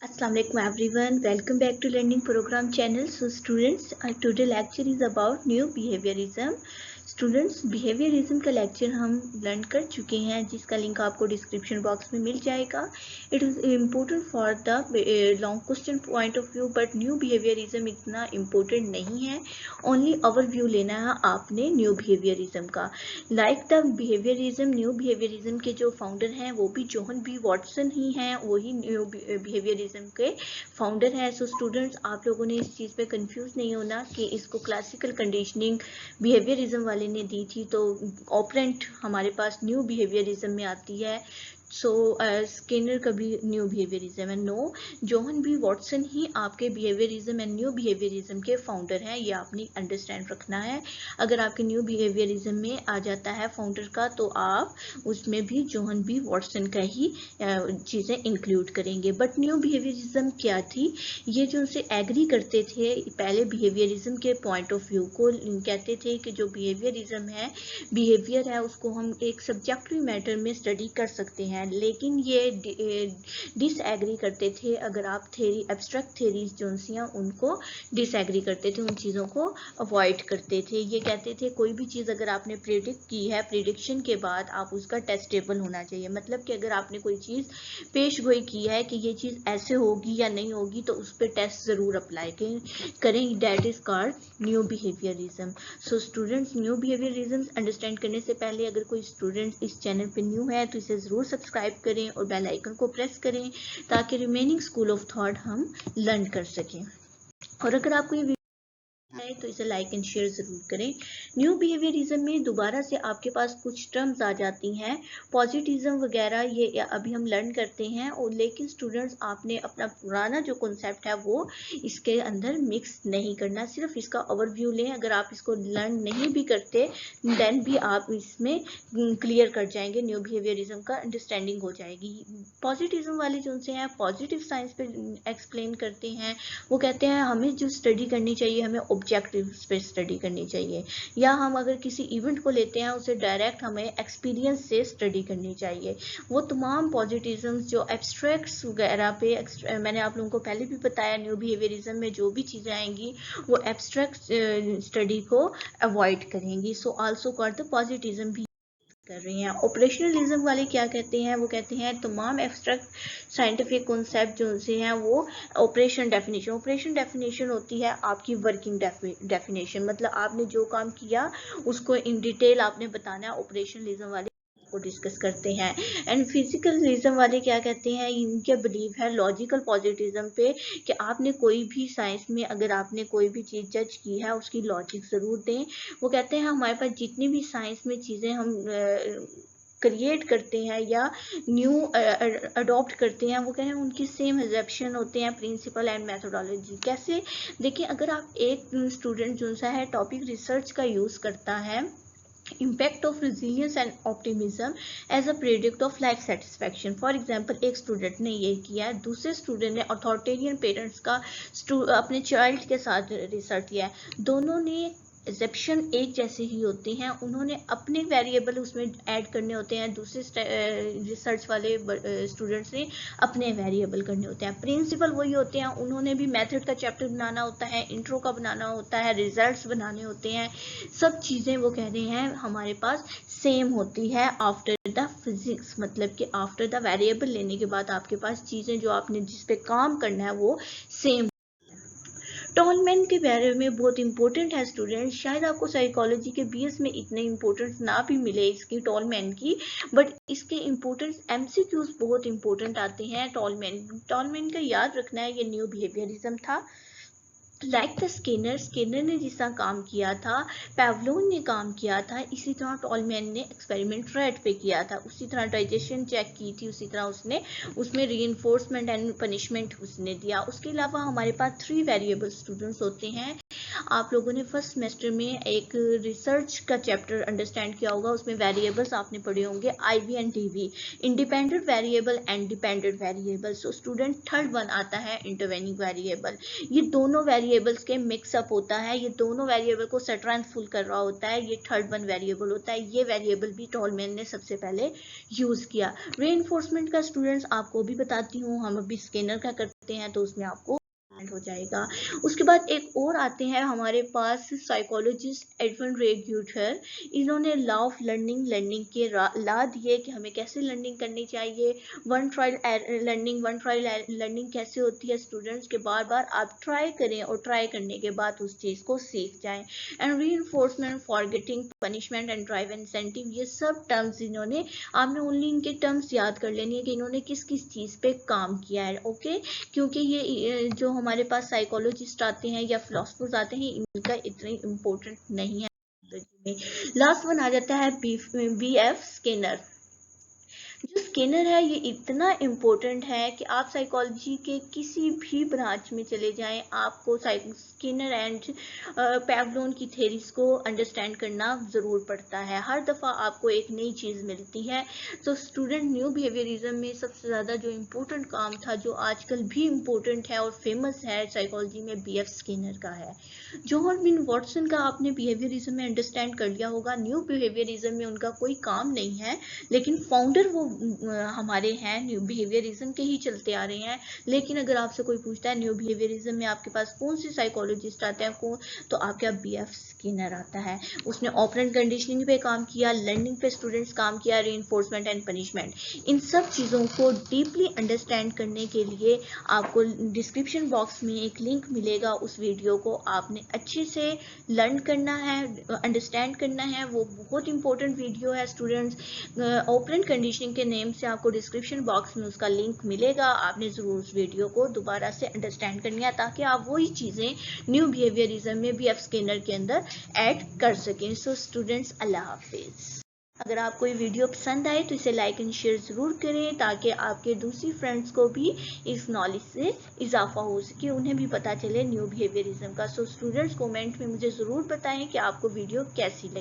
Assalamu alaikum everyone. Welcome back to Learning Program channel. So students, today lecture is about new behaviorism. Students behaviourism का lecture हम learn कर चुके हैं जिसका link आपको description box में मिल जाएगा. It is important for the long question point of view but new behaviourism इतना इम्पोर्टेंट नहीं है. ओनली ओवर व्यू लेना है आपने न्यू बिहेवियरिज्म का. Like the behaviourism, new behaviourism के जो फाउंडर हैं वो भी जोहन बी वॉटसन ही हैं, वही न्यू बिहेवियरिज्म के फाउंडर हैं. सो स्टूडेंट्स, आप लोगों ने इस चीज़ पे कंफ्यूज नहीं होना कि इसको क्लासिकल कंडीशनिंग बिहेवियरिज्म वाले ने दी थी तो ऑपरेंट हमारे पास न्यू बिहेवियरिज्म में आती है. सो स्किनर का भी न्यू बिहेवियरिज्म है. नो, जोहन बी वॉटसन ही आपके बिहेवियरिज्म एंड न्यू बिहेवियरिज्म के फाउंडर हैं. ये आपने अंडरस्टैंड रखना है. अगर आपके न्यू बिहेवियरिज्म में आ जाता है फाउंडर का तो आप उसमें भी जोहन बी वॉटसन का ही चीज़ें इंक्लूड करेंगे. बट न्यू बिहेवियरिज्म क्या थी? ये जो उनसे एग्री करते थे पहले बिहेवियरिज्म के पॉइंट ऑफ व्यू को, कहते थे कि जो बिहेवियरिज्म है, बिहेवियर है, उसको हम एक सब्जेक्टिव मैटर में स्टडी कर सकते हैं. लेकिन ये डिसएग्री करते थे. अगर आप थेरी, एब्स्ट्रैक्ट थेरीज जो हैं उनको डिसएग्री करते थे, उन चीज़ों को अवॉइड करते थे. ये कहते थे कोई भी चीज़ अगर आपने प्रिडिक्ट की है, प्रिडिक्शन के बाद आप उसका टेस्टेबल होना चाहिए. मतलब कि अगर आपने कोई चीज़ पेश गोई की है कि ये चीज़ ऐसे होगी या नहीं होगी तो उस पर टेस्ट ज़रूर अप्लाई करें. That is called new behaviourism. So students, new behaviourism understand करने से पहले अगर कोई स्टूडेंट इस चैनल पे न्यू है तो इसे ज़रूर सब्सक्राइब करें और बेल आइकन को प्रेस करें ताकि रिमेनिंग स्कूल ऑफ थॉट हम लर्न कर सकें. और अगर आपको ये है तो इसे लाइक एंड शेयर ज़रूर करें. न्यू बिहेवियरिज्म में दोबारा से आपके पास कुछ टर्म्स आ जाती हैं, पॉजिटिज्म वगैरह, ये अभी हम लर्न करते हैं. और लेकिन स्टूडेंट्स, आपने अपना पुराना जो कॉन्सेप्ट है वो इसके अंदर मिक्स नहीं करना. सिर्फ इसका ओवरव्यू लें. अगर आप इसको लर्न नहीं भी करते देन भी आप इसमें क्लियर कर जाएंगे. न्यू बिहेवियरिज्म का अंडरस्टैंडिंग हो जाएगी. पॉजिटिज्म वाले जो उनसे हैं पॉजिटिव साइंस पे एक्सप्लेन करते हैं. वो कहते हैं हमें जो स्टडी करनी चाहिए, हमें ऑब्जेक्टिव्स पे स्टडी करनी चाहिए. या हम अगर किसी इवेंट को लेते हैं उसे डायरेक्ट हमें एक्सपीरियंस से स्टडी करनी चाहिए. वो तमाम पॉजिटिज्म जो एब्स्ट्रैक्ट्स वगैरह पे मैंने आप लोगों को पहले भी बताया, न्यू बिहेवियरिज्म में जो भी चीज़ें आएंगी वो एब्स्ट्रैक्ट स्टडी को अवॉइड करेंगी. सो आल्सो कॉल्ड द पॉजिटिज्म भी कर रही हैं. ऑपरेशनलिज्म वाले क्या कहते हैं? वो कहते हैं तमाम एब्स्ट्रैक्ट साइंटिफिक कॉन्सेप्ट जो से हैं वो ऑपरेशन डेफिनेशन होती है आपकी वर्किंग डेफिनेशन. मतलब आपने जो काम किया उसको इन डिटेल आपने बताना है. ऑपरेशनलिज्म वाले को डिस्कस करते हैं. एंड फिजिकलिज्म वाले क्या कहते हैं? इनके बिलीव है लॉजिकल पॉजिटिज्म पे कि आपने कोई भी साइंस में अगर आपने कोई भी चीज़ जज की है उसकी लॉजिक ज़रूर दें. वो कहते हैं हमारे पास जितनी भी साइंस में चीज़ें हम क्रिएट करते हैं या न्यू अडॉप्ट करते हैं, वो कह रहे हैं उनकी सेम एग्जेप्शन होते हैं, प्रिंसिपल एंड मेथोडोलॉजी. कैसे? देखिए, अगर आप एक स्टूडेंट जो सा है टॉपिक रिसर्च का यूज़ करता है, impact of resilience and optimism as a predict of life satisfaction. For example, एक स्टूडेंट ने ये किया है, दूसरे स्टूडेंट ने अथॉरिटेरियन पेरेंट्स का अपने चाइल्ड के साथ रिसर्च किया है. दोनों ने एग्जेप्शन एक जैसे ही होते हैं, उन्होंने अपने वेरिएबल उसमें ऐड करने होते हैं, दूसरे रिसर्च वाले स्टूडेंट्स ने अपने वेरिएबल करने होते हैं. प्रिंसिपल वही होते हैं, उन्होंने भी मेथड का चैप्टर बनाना होता है, इंट्रो का बनाना होता है, रिजल्ट्स बनाने होते हैं. सब चीज़ें वो कह रहे हैं हमारे पास सेम होती है आफ्टर द फिजिक्स. मतलब कि आफ्टर द वेरिएबल लेने के बाद आपके पास चीज़ें जो आपने जिस पे काम करना है वो सेम. टॉलमैन के बारे में बहुत इंपॉर्टेंट है स्टूडेंट. शायद आपको साइकोलॉजी के बीएस में इतने इंपॉर्टेंस ना भी मिले इसकी, टॉलमैन की, बट इसके इंपॉर्टेंस एमसीक्यूज बहुत इंपॉर्टेंट आते हैं. टॉलमैन का याद रखना है, ये न्यू बिहेवियरिज्म था. लाइक द स्किनर ने जिस तरह काम किया था, पेवलोन ने काम किया था, इसी तरह टॉलमैन ने एक्सपेरिमेंट रैट पे किया था. उसी तरह डाइजेशन चेक की थी, उसी तरह उसने उसमें रीइंफोर्समेंट एंड पनिशमेंट उसने दिया. उसके अलावा हमारे पास 3 वेरिएबल स्टूडेंट्स होते हैं. आप लोगों ने फर्स्ट सेमेस्टर में एक रिसर्च का चैप्टर अंडरस्टैंड किया होगा, उसमें वेरिएबल्स आपने पढ़े होंगे, IV and DV, independent variable and dependent variable. So student, third one आता है इंटरवेनिंग वेरिएबल. ये दोनों वेरिएबल्स के मिक्सअप होता है, ये दोनों वेरिएबल को स्ट्रेंथफुल कर रहा होता है, ये थर्ड वन वेरिएबल होता है. ये वेरिएबल भी टॉलमैन ने सबसे पहले यूज किया. रीइंफोर्समेंट का स्टूडेंट्स आपको भी बताती हूँ, हम अभी स्किनर का करते करते हैं तो उसमें आपको हो जाएगा। उसके बाद एक और आते हैं हमारे पास साइकोलॉजिस्ट एडवन रे ग्यूटर। इन्होंने लॉ ऑफ लर्निंग के ला दिए कि हमें कैसे लर्निंग करनी चाहिए। वन ट्रायल लर्निंग कैसे होती है स्टूडेंट्स के बार बार आप ट्राई करें और ट्राई करने के बाद उस चीज़ को सीख जाएं। And reinforcement, forgetting, punishment and drive incentive, ये सब टर्म्स इन्होंने, आपने ओनली इनके टर्म्स याद कर लेनी है कि इन्होंने किस किस चीज़ पे काम किया है। ओके, क्योंकि ये जो हमारे पास साइकोलॉजिस्ट आते हैं या फिलोसफर्स आते हैं इनका इतना इम्पोर्टेंट नहीं है। लास्ट वन आ जाता है बी एफ स्किनर। जो स्किनर है ये इतना इम्पोर्टेंट है कि आप साइकोलॉजी के किसी भी ब्रांच में चले जाएं, आपको स्किनर एंड पैवलोन की थेरीज को अंडरस्टैंड करना ज़रूर पड़ता है। हर दफ़ा आपको एक नई चीज़ मिलती है। तो स्टूडेंट, न्यू बिहेवियरिज्म में सबसे ज़्यादा जो इम्पोर्टेंट काम था, जो आजकल भी इम्पोर्टेंट है और फेमस है साइकोलॉजी में, बी एफ स्किनर का है। जॉन मिन वॉटसन का आपने बिहेवियरिज्म में अंडरस्टैंड कर लिया होगा। न्यू बिहेवियरिज्म में उनका कोई काम नहीं है, लेकिन फाउंडर वो हमारे हैं, न्यू बिहेवियरिज्म के ही चलते आ रहे हैं। लेकिन अगर आपसे कोई पूछता है न्यू बिहेवियरिज्म में आपके पास कौन से साइकोलॉजिस्ट आते हैं, कौन, तो आपका बी एफ स्किनर आता है। उसने ऑपरेंट कंडीशनिंग पे काम किया, लर्निंग पे स्टूडेंट्स काम किया, रीइंफोर्समेंट एंड पनिशमेंट। इन सब चीज़ों को डीपली अंडरस्टैंड करने के लिए आपको डिस्क्रिप्शन बॉक्स में एक लिंक मिलेगा, उस वीडियो को आपने अच्छे से लर्न करना है, अंडरस्टैंड करना है। वो बहुत इंपॉर्टेंट वीडियो है स्टूडेंट्स। ऑपरेंट कंडीशनिंग के नेम से आपको डिस्क्रिप्शन बॉक्स में उसका लिंक मिलेगा। आपने ज़रूर उस वीडियो को दोबारा से अंडरस्टैंड करनी है ताकि आप वही चीज़ें न्यू बिहेवियरिज्म में बी एफ स्किनर के अंदर ऐड कर सकें। सो स्टूडेंट्स, अल्लाह हाफिज़। अगर आपको ये वीडियो पसंद आए तो इसे लाइक एंड शेयर ज़रूर करें ताकि आपके दूसरी फ्रेंड्स को भी इस नॉलेज से इजाफा हो सके, उन्हें भी पता चले न्यू बिहेवियरिज्म का। सो स्टूडेंट्स, कमेंट में मुझे ज़रूर बताएं कि आपको वीडियो कैसी लगी।